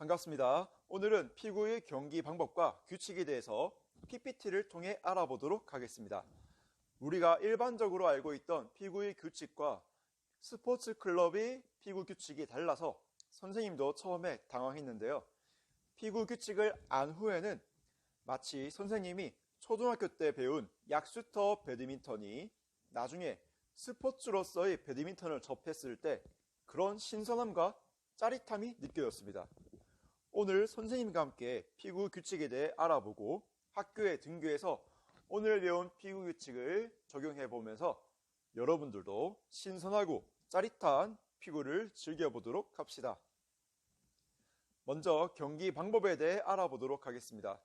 반갑습니다. 오늘은 피구의 경기 방법과 규칙에 대해서 PPT를 통해 알아보도록 하겠습니다. 우리가 일반적으로 알고 있던 피구의 규칙과 스포츠 클럽의 피구 규칙이 달라서 선생님도 처음에 당황했는데요. 피구 규칙을 안 후에는 마치 선생님이 초등학교 때 배운 약슈터 배드민턴이 나중에 스포츠로서의 배드민턴을 접했을 때 그런 신선함과 짜릿함이 느껴졌습니다. 오늘 선생님과 함께 피구 규칙에 대해 알아보고 학교에 등교해서 오늘 배운 피구 규칙을 적용해 보면서 여러분들도 신선하고 짜릿한 피구를 즐겨보도록 합시다. 먼저 경기 방법에 대해 알아보도록 하겠습니다.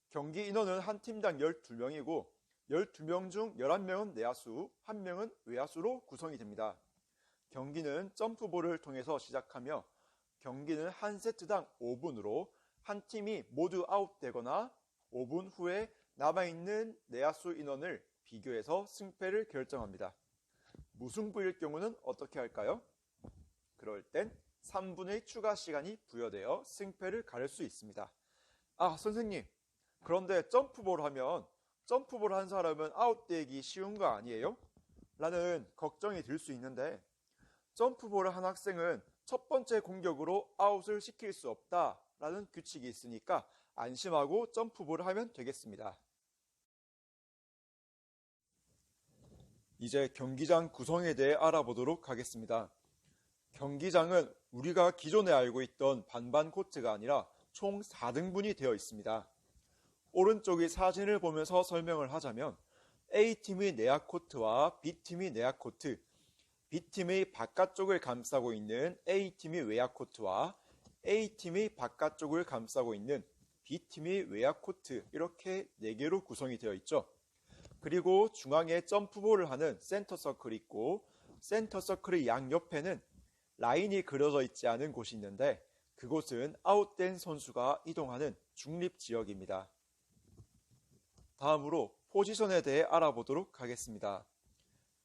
경기 인원은 한 팀당 12명이고 12명 중 11명은 내야수, 1명은 외야수로 구성이 됩니다. 경기는 점프볼을 통해서 시작하며 경기는 한 세트당 5분으로 한 팀이 모두 아웃되거나 5분 후에 남아있는 내야수 인원을 비교해서 승패를 결정합니다. 무승부일 경우는 어떻게 할까요? 그럴 땐 3분의 추가 시간이 부여되어 승패를 가릴 수 있습니다. 선생님, 그런데 점프볼 하면 점프볼 한 사람은 아웃되기 쉬운 거 아니에요? 라는 걱정이 들 수 있는데 점프볼을 한 학생은 첫 번째 공격으로 아웃을 시킬 수 없다라는 규칙이 있으니까 안심하고 점프볼을 하면 되겠습니다. 이제 경기장 구성에 대해 알아보도록 하겠습니다. 경기장은 우리가 기존에 알고 있던 반반 코트가 아니라 총 4등분이 되어 있습니다. 오른쪽의 사진을 보면서 설명을 하자면 A팀의 내야 코트와 B팀의 내야 코트, B팀의 바깥쪽을 감싸고 있는 A팀의 외야 코트와 A팀의 바깥쪽을 감싸고 있는 B팀의 외야 코트, 이렇게 4개로 구성이 되어 있죠. 그리고 중앙에 점프볼을 하는 센터 서클이 있고 센터 서클의 양옆에는 라인이 그려져 있지 않은 곳이 있는데 그곳은 아웃된 선수가 이동하는 중립지역입니다. 다음으로 포지션에 대해 알아보도록 하겠습니다.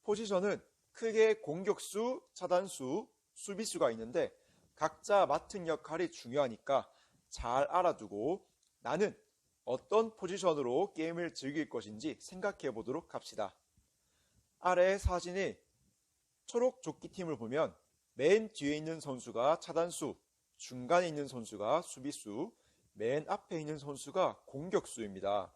포지션은 크게 공격수, 차단수, 수비수가 있는데 각자 맡은 역할이 중요하니까 잘 알아두고 나는 어떤 포지션으로 게임을 즐길 것인지 생각해 보도록 합시다. 아래 사진의 초록 조끼팀을 보면 맨 뒤에 있는 선수가 차단수, 중간에 있는 선수가 수비수, 맨 앞에 있는 선수가 공격수입니다.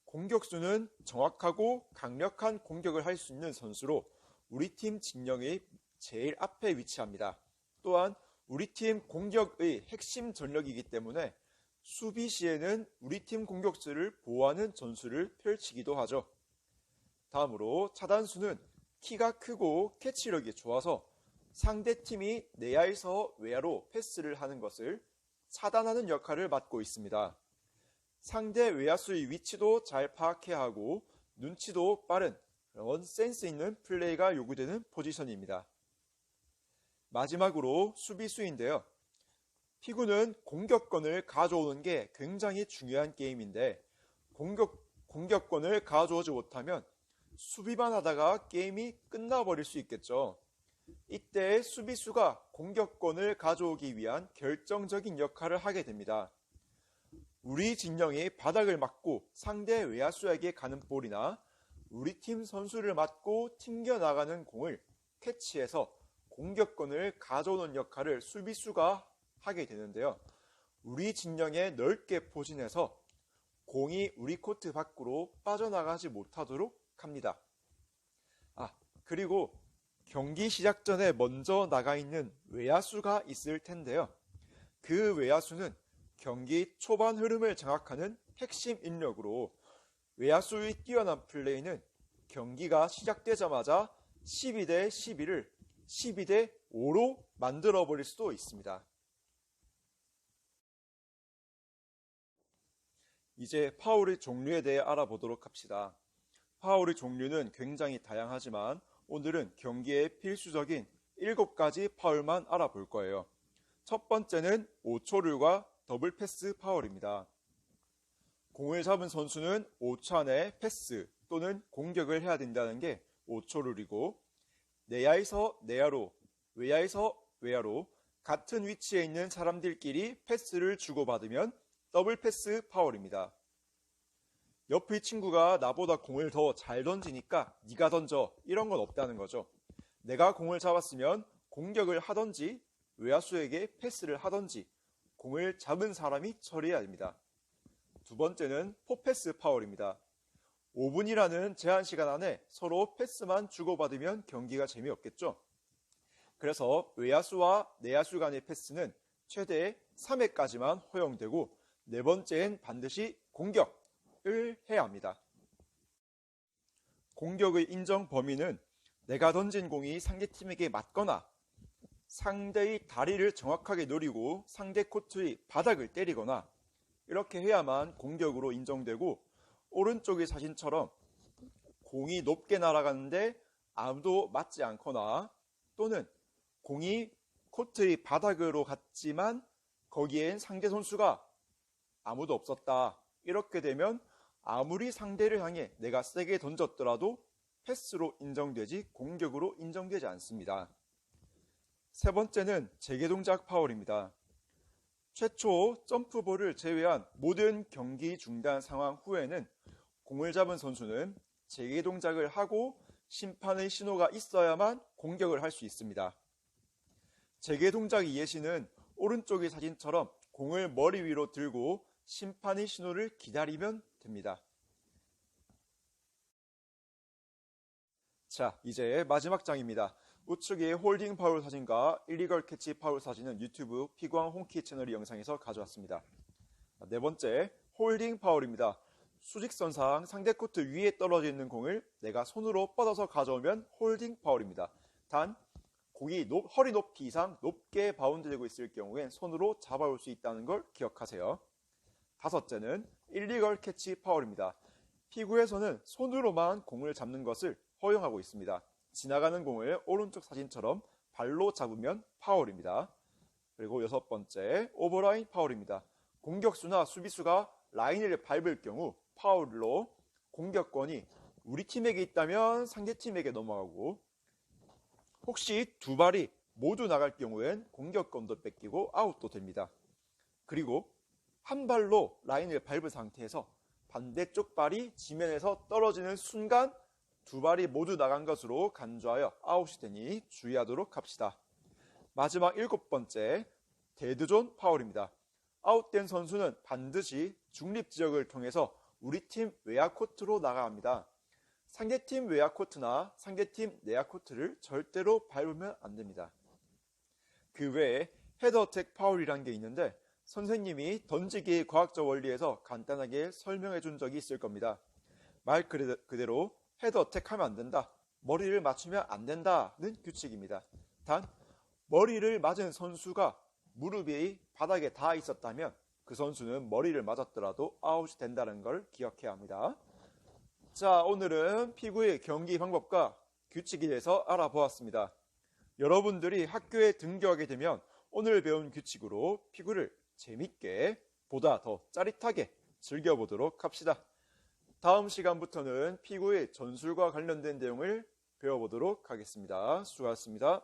공격수는 정확하고 강력한 공격을 할 수 있는 선수로 우리 팀 진영의 제일 앞에 위치합니다. 또한 우리 팀 공격의 핵심 전력이기 때문에 수비 시에는 우리 팀 공격수를 보호하는 전술을 펼치기도 하죠. 다음으로 차단수는 키가 크고 캐치력이 좋아서 상대팀이 내야에서 외야로 패스를 하는 것을 차단하는 역할을 맡고 있습니다. 상대 외야수의 위치도 잘 파악해야 하고 눈치도 빠른 그런 센스 있는 플레이가 요구되는 포지션입니다. 마지막으로 수비수인데요. 피구는 공격권을 가져오는 게 굉장히 중요한 게임인데 공격권을 가져오지 못하면 수비만 하다가 게임이 끝나버릴 수 있겠죠. 이때 수비수가 공격권을 가져오기 위한 결정적인 역할을 하게 됩니다. 우리 진영이 바닥을 맞고 상대 외야수에게 가는 볼이나 우리 팀 선수를 맞고 튕겨나가는 공을 캐치해서 공격권을 가져오는 역할을 수비수가 하게 되는데요. 우리 진영에 넓게 포진해서 공이 우리 코트 밖으로 빠져나가지 못하도록 합니다. 그리고 경기 시작 전에 먼저 나가 있는 외야수가 있을 텐데요. 그 외야수는 경기 초반 흐름을 장악하는 핵심 인력으로 외야수의 뛰어난 플레이는 경기가 시작되자마자 12대 11을 12대 5로 만들어버릴 수도 있습니다. 이제 파울의 종류에 대해 알아보도록 합시다. 파울의 종류는 굉장히 다양하지만 오늘은 경기에 필수적인 7가지 파울만 알아볼 거예요. 첫 번째는 5초룰과 더블 패스 파울입니다. 공을 잡은 선수는 5초 안에 패스 또는 공격을 해야 된다는 게 5초룰이고 내야에서 내야로, 외야에서 외야로 같은 위치에 있는 사람들끼리 패스를 주고받으면 더블 패스 파울입니다. 옆의 친구가 나보다 공을 더 잘 던지니까 네가 던져, 이런 건 없다는 거죠. 내가 공을 잡았으면 공격을 하던지 외야수에게 패스를 하던지 공을 잡은 사람이 처리해야 됩니다. 두 번째는 포패스 파울입니다. 5분이라는 제한 시간 안에 서로 패스만 주고받으면 경기가 재미없겠죠. 그래서 외야수와 내야수 간의 패스는 최대 3회까지만 허용되고 네 번째엔 반드시 공격을 해야 합니다. 공격의 인정 범위는 내가 던진 공이 상대팀에게 맞거나 상대의 다리를 정확하게 노리고 상대 코트의 바닥을 때리거나 이렇게 해야만 공격으로 인정되고, 오른쪽의 사진처럼 공이 높게 날아가는데 아무도 맞지 않거나 또는 공이 코트의 바닥으로 갔지만 거기엔 상대 선수가 아무도 없었다, 이렇게 되면 아무리 상대를 향해 내가 세게 던졌더라도 패스로 인정되지 공격으로 인정되지 않습니다. 세 번째는 재개동작 파울입니다. 최초 점프볼을 제외한 모든 경기 중단 상황 후에는 공을 잡은 선수는 재개동작을 하고 심판의 신호가 있어야만 공격을 할 수 있습니다. 재개동작의 예시는 오른쪽의 사진처럼 공을 머리 위로 들고 심판의 신호를 기다리면 됩니다. 자, 이제 마지막 장입니다. 우측의 홀딩 파울 사진과 일리걸 캐치 파울 사진은 유튜브 피구왕 홈키 채널의 영상에서 가져왔습니다. 네 번째, 홀딩 파울입니다. 수직선상 상대 코트 위에 떨어져 있는 공을 내가 손으로 뻗어서 가져오면 홀딩 파울입니다. 단 공이 허리 높이 이상 높게 바운드되고 있을 경우엔 손으로 잡아올 수 있다는 걸 기억하세요. 다섯째는 일리걸 캐치 파울입니다. 피구에서는 손으로만 공을 잡는 것을 허용하고 있습니다. 지나가는 공을 오른쪽 사진처럼 발로 잡으면 파울입니다. 그리고 여섯 번째, 오버라인 파울입니다. 공격수나 수비수가 라인을 밟을 경우 파울로 공격권이 우리 팀에게 있다면 상대 팀에게 넘어가고, 혹시 두 발이 모두 나갈 경우엔 공격권도 뺏기고 아웃도 됩니다. 그리고 한 발로 라인을 밟은 상태에서 반대쪽 발이 지면에서 떨어지는 순간 두 발이 모두 나간 것으로 간주하여 아웃이 되니 주의하도록 합시다. 마지막 일곱 번째, 데드존 파울입니다. 아웃된 선수는 반드시 중립지역을 통해서 우리 팀 외야 코트로 나가야 합니다. 상대팀 외야 코트나 상대팀 내야 코트를 절대로 밟으면 안 됩니다. 그 외에 헤더 어택 파울이라는 게 있는데 선생님이 던지기의 과학적 원리에서 간단하게 설명해 준 적이 있을 겁니다. 말 그대로 헤더 어택하면 안 된다, 머리를 맞추면 안 된다는 규칙입니다. 단 머리를 맞은 선수가 무릎이 바닥에 닿아 있었다면 그 선수는 머리를 맞았더라도 아웃이 된다는 걸 기억해야 합니다. 자, 오늘은 피구의 경기 방법과 규칙에 대해서 알아보았습니다. 여러분들이 학교에 등교하게 되면 오늘 배운 규칙으로 피구를 재밌게, 보다 더 짜릿하게 즐겨보도록 합시다. 다음 시간부터는 피구의 전술과 관련된 내용을 배워보도록 하겠습니다. 수고하셨습니다.